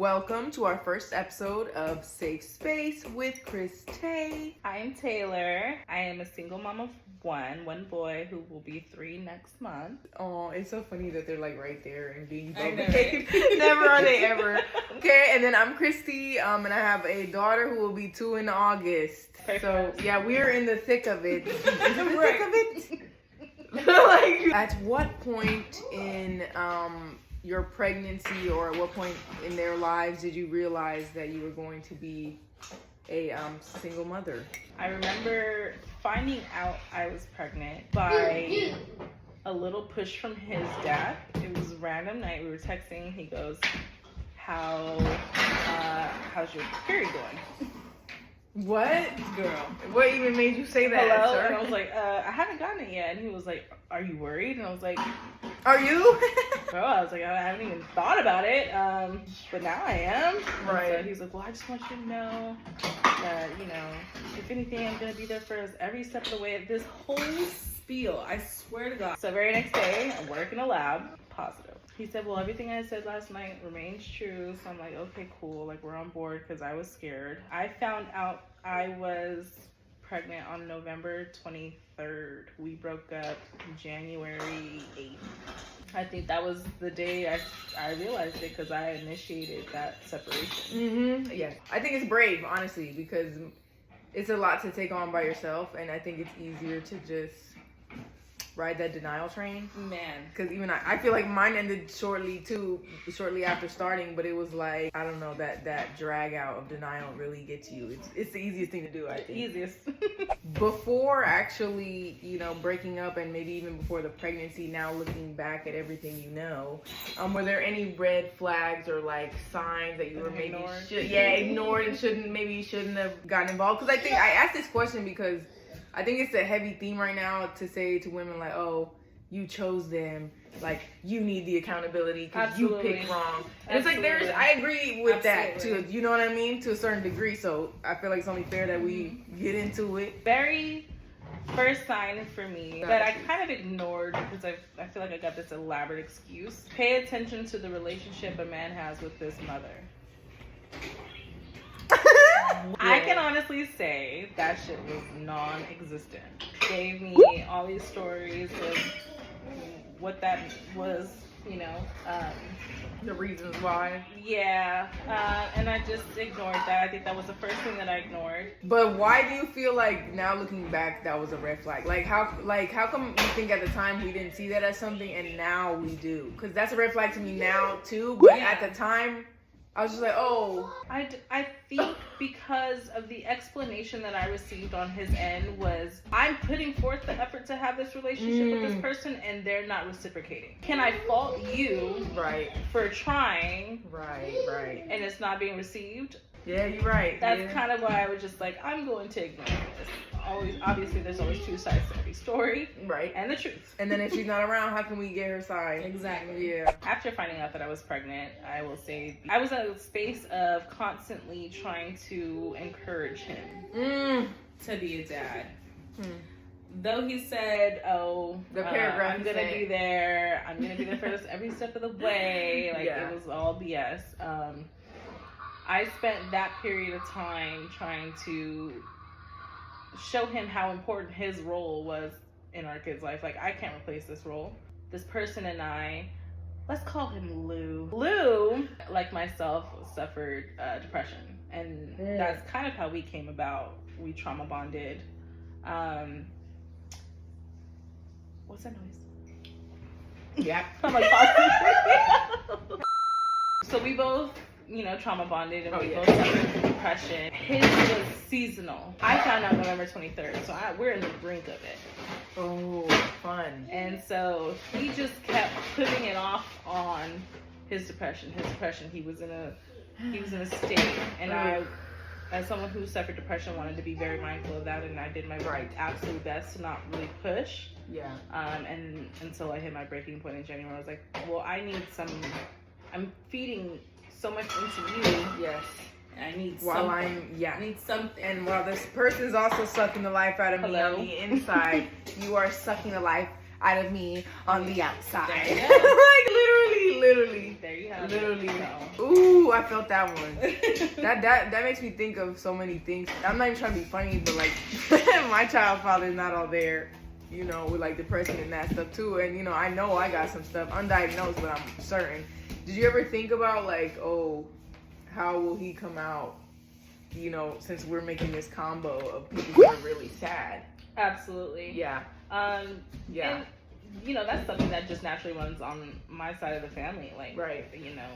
Welcome to our first episode of Safe Space with Chris Tay. I'm Taylor. I am a single mom of one boy who will be 3 next month. Oh, it's so funny that they're like right there and being I know, both. right? Never are they ever. Okay, and then I'm Christy, and I have a daughter who will be 2 in August. Perfect. So yeah, we're in the thick of it. Like, at what point in your pregnancy or at what point in their lives did you realize that you were going to be a single mother? I remember finding out I was pregnant by a little push from his dad. It was a random night. We were texting. He goes, how's your period going? What? Girl. What even made you say that, Hello? sir? And I was like, I haven't gotten it yet. And he was like, are you worried? And I was like, Are you? bro, I was like, I haven't even thought about it, but now I am. Right. So he's like, well, I just want you to know that, if anything, I'm going to be there for us every step of the way. This whole spiel, I swear to God. So very next day, I'm working a lab, positive. He said, well, everything I said last night remains true. So I'm like, okay, cool. Like, we're on board because I was scared. I found out I was pregnant on November 23rd. We broke up January 8th. I think that was the day I realized it because I initiated that separation. Mm-hmm. Yeah. I think it's brave, honestly, because it's a lot to take on by yourself, and I think it's easier to just ride that denial train. Man. Because even I feel like mine ended shortly after starting, but it was like, I don't know, that drag out of denial really gets you. It's the easiest thing to do, I think. Easiest. Before actually, breaking up and maybe even before the pregnancy, now looking back at everything were there any red flags or like signs that you were maybe ignored and shouldn't have gotten involved? Because I think I asked this question because I think it's a heavy theme right now to say to women like, oh, you chose them, like you need the accountability because you picked wrong. And it's like I agree with that too, you know what I mean, to a certain degree. So I feel like it's only fair that we get into it. Very first sign for me that I kind of ignored because I feel like I got this elaborate excuse. Pay attention to the relationship a man has with his mother. Yeah. I can honestly say that shit was non-existent. Gave me all these stories of what that was, The reasons why. Yeah, and I just ignored that. I think that was the first thing that I ignored. But why do you feel like now looking back that was a red flag? How come you think at the time we didn't see that as something and now we do? Because that's a red flag to me now too. But at the time, I was just like, oh. I think because of the explanation that I received on his end was, I'm putting forth the effort to have this relationship with this person and they're not reciprocating. Can I fault you for trying? Right. And it's not being received? Yeah, you're right. That's kind of why I was just like, I'm going to ignore this. Obviously, there's always 2 sides to every story. Right. And the truth. And then if she's not around, how can we get her side? Exactly. Yeah. After finding out that I was pregnant, I will say I was in a space of constantly trying to encourage him to be a dad. Though he said, the paragraph I'm going to be there. I'm going to be there for this every step of the way. It was all BS. I spent that period of time trying to show him how important his role was in our kid's life. Like, I can't replace this role. This person and I, let's call him Lou. Lou, like myself, suffered depression. And that's kind of how we came about. We trauma bonded. What's that noise? Yeah. I'm like, so we both, trauma bonded and we both suffered depression. His was seasonal. I found out November 23rd, so we're in the brink of it. Oh, fun. And so he just kept putting it off on his depression. He was in a state, and I, as someone who suffered depression, wanted to be very mindful of that, and I did my absolute best to not really push. Yeah. And until I hit my breaking point in January, I was like, well, I'm feeding so much into you. Yes. And I need I need something. And while this person's also sucking the life out of me on the inside, you are sucking the life out of me on the outside. There you go. Like literally. There you have Literally. So. Ooh, I felt that one. that makes me think of so many things. I'm not even trying to be funny, but like my child father is not all there, you know, with like depression and that stuff too. And you know I got some stuff undiagnosed, but I'm certain. Did you ever think about like, oh, how will he come out? You know, since we're making this combo of people who are really sad. Absolutely. Yeah. Yeah. And, you know, that's something that just naturally runs on my side of the family. Like, right. You know,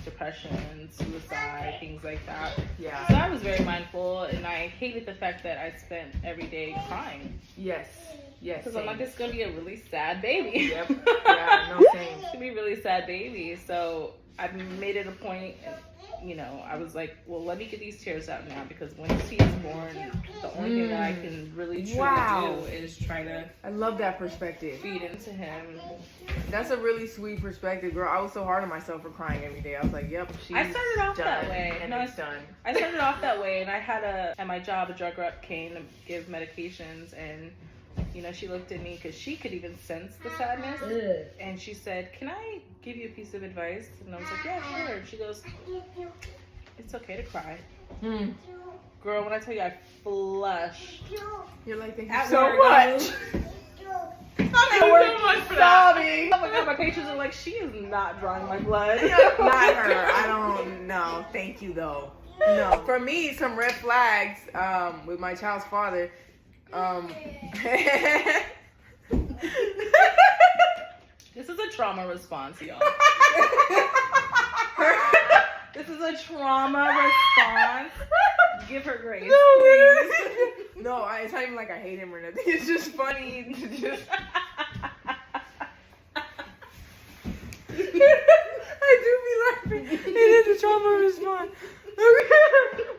depression, suicide, things like that. Yeah. So I was very mindful, and I hated the fact that I spent every day crying. Yes. Yes. Because I'm like, it's going to be a really sad baby. Yep. Yeah, no, same. It's going to be a really sad baby. So I made it a point, you know, I was like, well, let me get these tears out now, because once he is born, the only thing that I can really truly do is try to. I love that perspective. Feed into him. That's a really sweet perspective, girl. I was so hard on myself for crying every day. I was like, yep, she's I started off done, that way. and No, it's done. I started off that way, and I had at my job, a drug rep came to give medications, and you know, she looked at me because she could even sense the sadness. And she said, can I give you a piece of advice? And I was like, yeah, sure. And she goes, it's okay to cry. Girl, when I tell you I flushed. You're like, thank you At so work, much. Thank you so much for sobbing. Oh my God, my patients are like, she is not drawing my blood. Not her. I don't know. Thank you, though. No. For me, some red flags with my child's father. This is a trauma response, y'all. This is a trauma response. Give her grace, please. No, it's not even like I hate him or nothing. It's just funny to just. I do be laughing. It is a trauma response.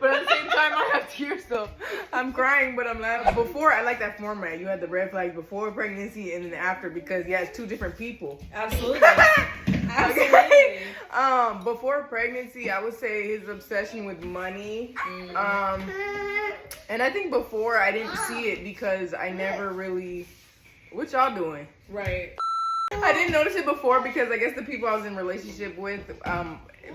But at the same time, I have tears though. I'm crying, but I'm laughing. Before, I like that format. You had the red flags before pregnancy and then after, because yeah, it's two different people. Absolutely. Absolutely. Before pregnancy, I would say his obsession with money. And I think before I didn't see it because I never really. What y'all doing? Right. I didn't notice it before because I guess the people I was in relationship with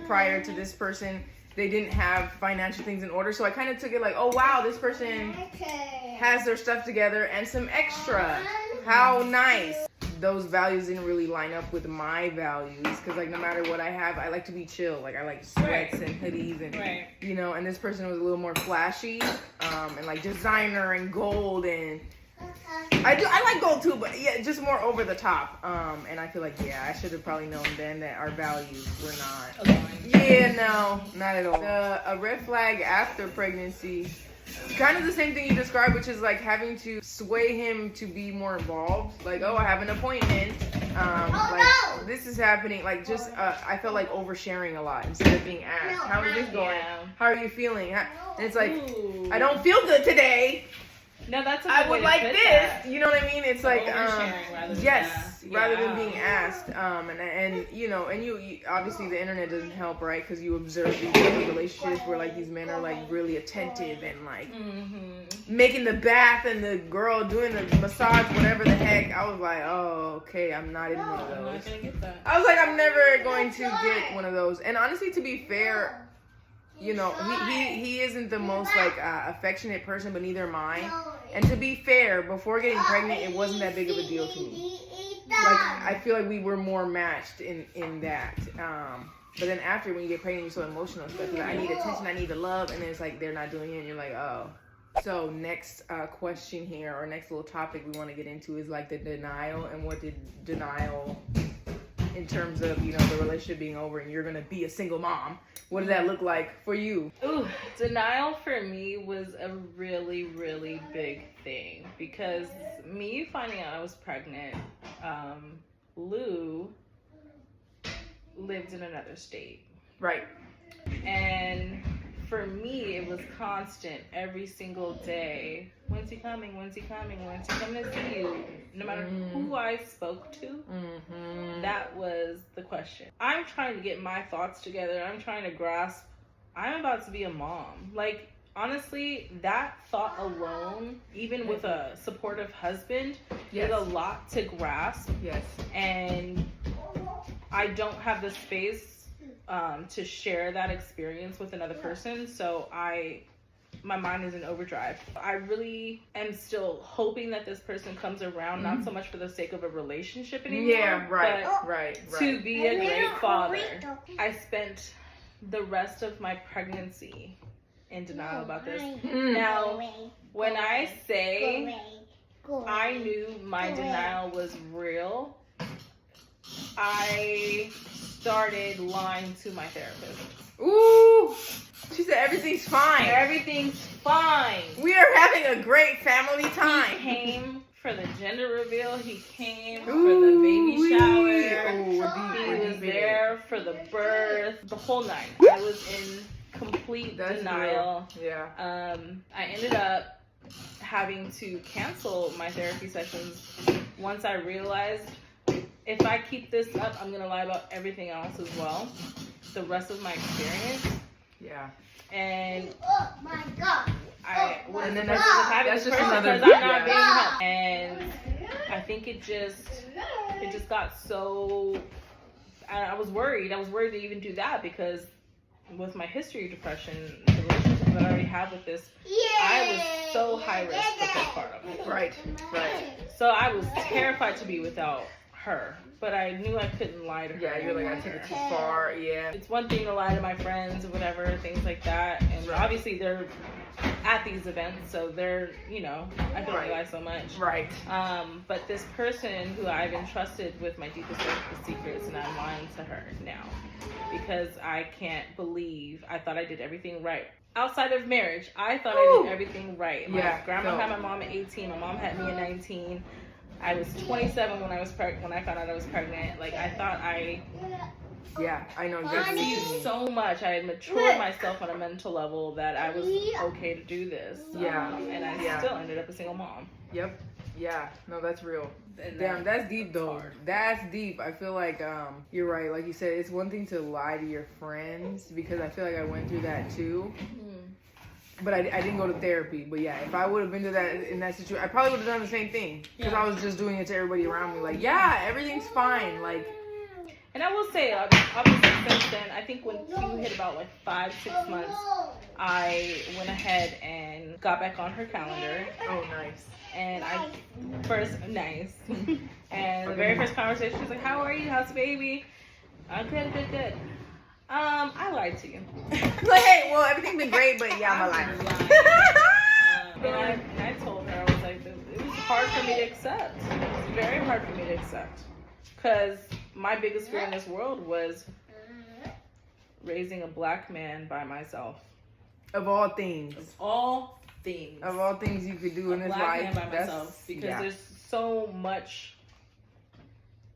prior to this person, they didn't have financial things in order. So I kind of took it like, oh wow, this person has their stuff together and some extra. How nice. Those values didn't really line up with my values because like no matter what I have, I like to be chill. Like I like sweats and hoodies and you know, and this person was a little more flashy and like designer and gold, and I like gold too, but yeah, just more over the top. And I feel like I should have probably known then that our values were not aligned. Yeah, no, not at all. A red flag after pregnancy, kind of the same thing you described, which is like having to sway him to be more involved. Like, oh, I have an appointment. Like this is happening. Like just I felt like oversharing a lot instead of being asked, how is this going? How are you feeling? And it's like, I don't feel good today. No, that's a good I would way to like put this. That. You know what I mean? It's like rather than being Yeah. asked. And you know, and you obviously the internet doesn't help, right? Because you observe these relationships where like these men are like really attentive and like making the bath and the girl doing the massage, whatever the heck. I was like, oh, okay, I'm not in one of those. I'm not gonna get that. I was like, I'm never going to get one of those. And honestly, to be fair, you know, he isn't the most like affectionate person, but neither am I. And to be fair, before getting pregnant, it wasn't that big of a deal to me. Like I feel like we were more matched in that. But then after, when you get pregnant, you're so emotional and stuff. You're like, I need attention, I need the love, and then it's like they're not doing it, and you're like, oh. So next question here, or next little topic we want to get into is like the denial, and what did denial in terms of, you know, the relationship being over and you're gonna be a single mom. What does that look like for you? Ooh, denial for me was a really, really big thing, because me finding out I was pregnant, Lou lived in another state. Right. And for me, it was constant every single day. When's he coming? When's he coming? When's he coming to see you? No matter who I spoke to, that was the question. I'm trying to get my thoughts together. I'm trying to grasp, I'm about to be a mom. Like, honestly, that thought alone, even with a supportive husband, is a lot to grasp. Yes. And I don't have the space to share that experience with another person. So my mind is in overdrive. I really am still hoping that this person comes around, not so much for the sake of a relationship anymore. Yeah, right, but right. to be a great father. I spent the rest of my pregnancy in denial about this. Now, when I say I knew my denial was real, I started lying to my therapist. Ooh, she said everything's fine. Everything's fine. We are having a great family time. He came for the gender reveal. He came for the baby shower. He was there for the birth. The whole night. I was in complete denial. Real. Yeah. I ended up having to cancel my therapy sessions once I realized if I keep this up, I'm gonna lie about everything else as well. The rest of my experience. Yeah. And oh my God. And then that's just another. Because I'm not being helped. And I think it just got so. I was worried. I was worried to even do that because with my history of depression, the relationship that I already have with this, I was so high risk for postpartum. Right. So I was terrified to be without her, but I knew I couldn't lie to her. Yeah, you're like, I took it too far. Yeah. It's one thing to lie to my friends or whatever, things like that, and obviously they're at these events, so they're, I can only lie so much. Right. But this person who I've entrusted with my deepest secrets, and I'm lying to her now because I can't believe I thought I did everything right. Outside of marriage, I thought I did everything right. My grandma had my mom at 18. My mom had me at 19. I was 27 when I found out I was pregnant. Like, I thought Yeah, I know exactly. I see so much. I had matured myself on a mental level that I was okay to do this. Yeah. And I still ended up a single mom. Yep. Yeah. No, that's real. And Damn, that's deep though. hard. That's deep. I feel like you're right. Like you said, it's one thing to lie to your friends because I feel like I went through that too. But I didn't go to therapy. But yeah, if I would have been in that situation, I probably would have done the same thing because I was just doing it to everybody around me. Like, yeah, everything's fine. Like. And I will say, obviously since then, I think when Q hit about like 5-6 months, I went ahead and got back on her calendar. Oh, nice. And and the very first conversation, she's like, "How are you? How's the baby?" Good. I lied to you. Like, hey, well, everything's been great, but yeah, I'm lying. And I told her, I was like, it was hard for me to accept. It was very hard for me to accept. Because my biggest fear in this world was raising a black man by myself. Of all things. Of all things you could do in this life. A black man by myself. Because there's so much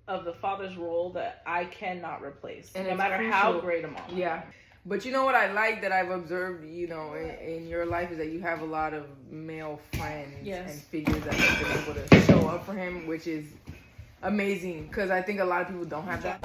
of the father's role that I cannot replace. And no matter how great a mom. Yeah. But you know what I like that I've observed, in your life is that you have a lot of male friends and figures that have been able to show up for him, which is amazing because I think a lot of people don't have that.